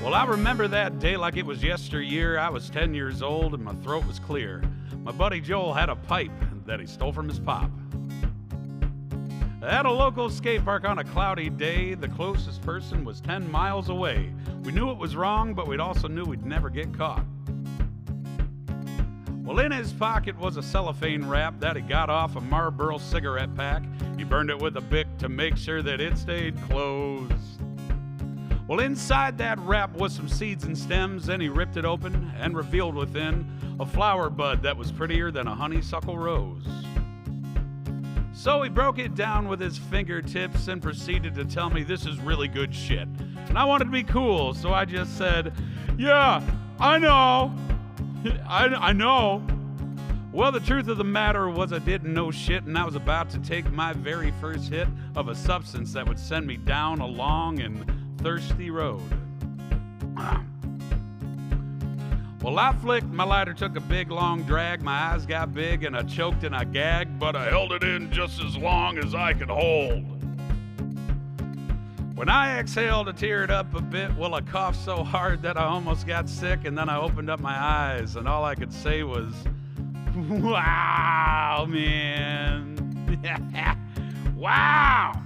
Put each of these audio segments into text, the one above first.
Well, I remember that day like it was yesteryear. I was 10 years old and my throat was clear. My buddy Joel had a pipe that he stole from his pop. At a local skate park on a cloudy day, the closest person was 10 miles away. We knew it was wrong, but we'd also knew we'd never get caught. Well, in his pocket was a cellophane wrap that he got off a Marlboro cigarette pack. He burned it with a Bic to make sure that it stayed closed. Well, inside that wrap was some seeds and stems, and he ripped it open and revealed within a flower bud that was prettier than a honeysuckle rose. So he broke it down with his fingertips and proceeded to tell me this is really good shit. And I wanted to be cool, so I just said, yeah, I know. I know. Well, the truth of the matter was I didn't know shit, and I was about to take my very first hit of a substance that would send me down a long and thirsty road. Well, I flicked, my lighter took a big long drag, my eyes got big and I choked and I gagged, but I held it in just as long as I could hold. When I exhaled, I teared up a bit. Well, I coughed so hard that I almost got sick, and then I opened up my eyes and all I could say was, wow, man. Wow.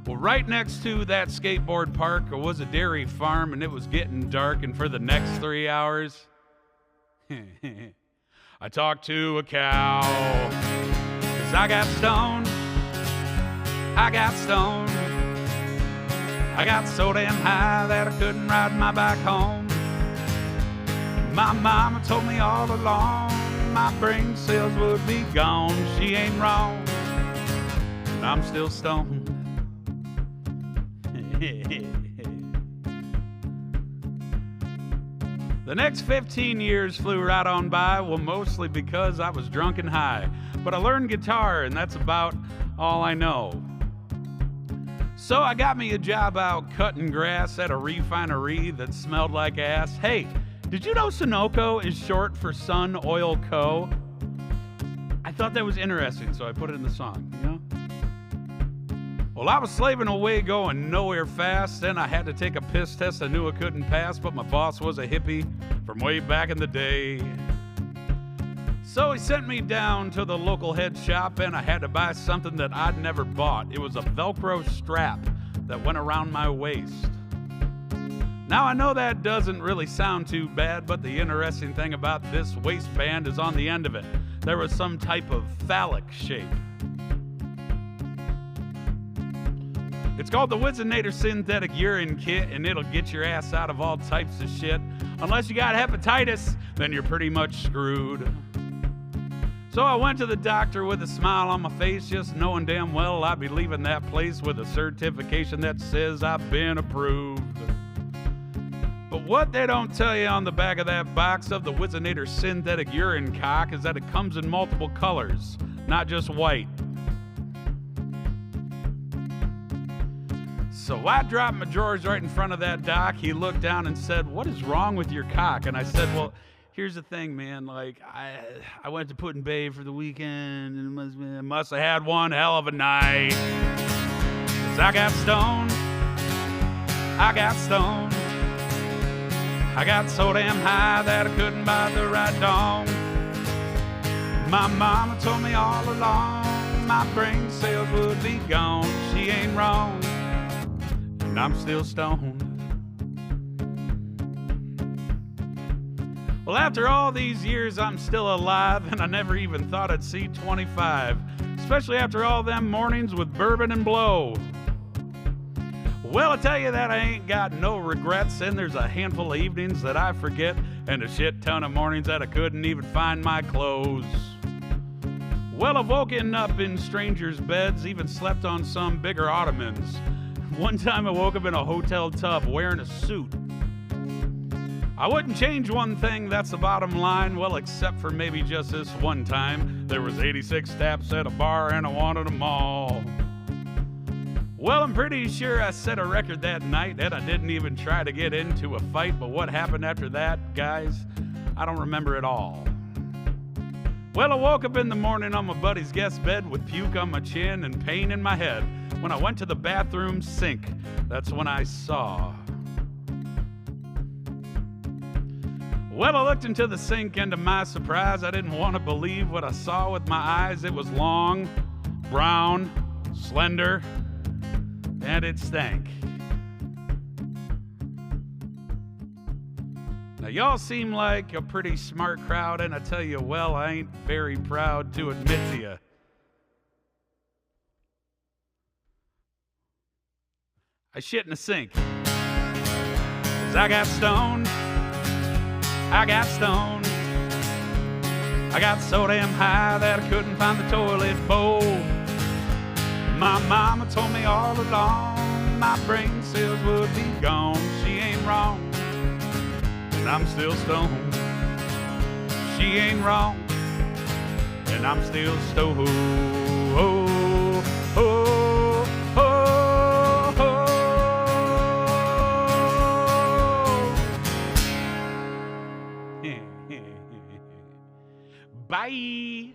Well, right next to that skateboard park was a dairy farm, and it was getting dark, and for the next 3 hours, I talked to a cow. 'Cause I got stoned, I got stoned, I got so damn high that I couldn't ride my bike home. My mama told me all along my brain cells would be gone. She ain't wrong, and I'm still stoned. The next 15 years flew right on by, well, mostly because I was drunk and high. But I learned guitar, and that's about all I know. So I got me a job out cutting grass at a refinery that smelled like ass. Hey, did you know Sunoco is short for Sun Oil Co? I thought that was interesting, so I put it in the song, you know? Well, I was slaving away going nowhere fast, and I had to take a piss test I knew I couldn't pass, but my boss was a hippie from way back in the day. So he sent me down to the local head shop, and I had to buy something that I'd never bought. It was a Velcro strap that went around my waist. Now, I know that doesn't really sound too bad, but the interesting thing about this waistband is on the end of it, there was some type of phallic shape. It's called the Wizinator Synthetic Urine Kit, and it'll get your ass out of all types of shit. Unless you got hepatitis, then you're pretty much screwed. So I went to the doctor with a smile on my face, just knowing damn well I'd be leaving that place with a certification that says I've been approved. But what they don't tell you on the back of that box of the Wizinator Synthetic Urine Cock is that it comes in multiple colors, not just white. So I dropped my drawers right in front of that doc. He looked down and said, "What is wrong with your cock?" And I said, "Well, here's the thing, man. Like, I went to Put-in-Bay for the weekend, and must have had one hell of a night. 'Cause I got stoned. I got stoned. I got so damn high that I couldn't buy the right dong. My mama told me all along my brain cells would be gone. She ain't wrong, and I'm still stoned." Well, after all these years, I'm still alive, and I never even thought I'd see 25, especially after all them mornings with bourbon and blow. Well, I tell you that I ain't got no regrets, and there's a handful of evenings that I forget, and a shit ton of mornings that I couldn't even find my clothes. Well, I've woken up in strangers' beds, even slept on some bigger ottomans. One time I woke up in a hotel tub wearing a suit. I wouldn't change one thing, that's the bottom line, well, except for maybe just this one time. There was 86 taps at a bar and I wanted them all. Well, I'm pretty sure I set a record that night, and I didn't even try to get into a fight, but what happened after that, guys, I don't remember at all. Well, I woke up in the morning on my buddy's guest bed with puke on my chin and pain in my head. When I went to the bathroom sink, that's when I saw Well, I looked into the sink, and to my surprise, I didn't want to believe what I saw with my eyes. It was long, brown, slender, and it stank. Now, y'all seem like a pretty smart crowd, and I tell you, well, I ain't very proud to admit to you. I shit in the sink. 'Cause I got stoned. I got stoned. I got so damn high that I couldn't find the toilet bowl. My mama told me all along my brain cells would be gone. She ain't wrong, and I'm still stoned. She ain't wrong, and I'm still stoned. Bye.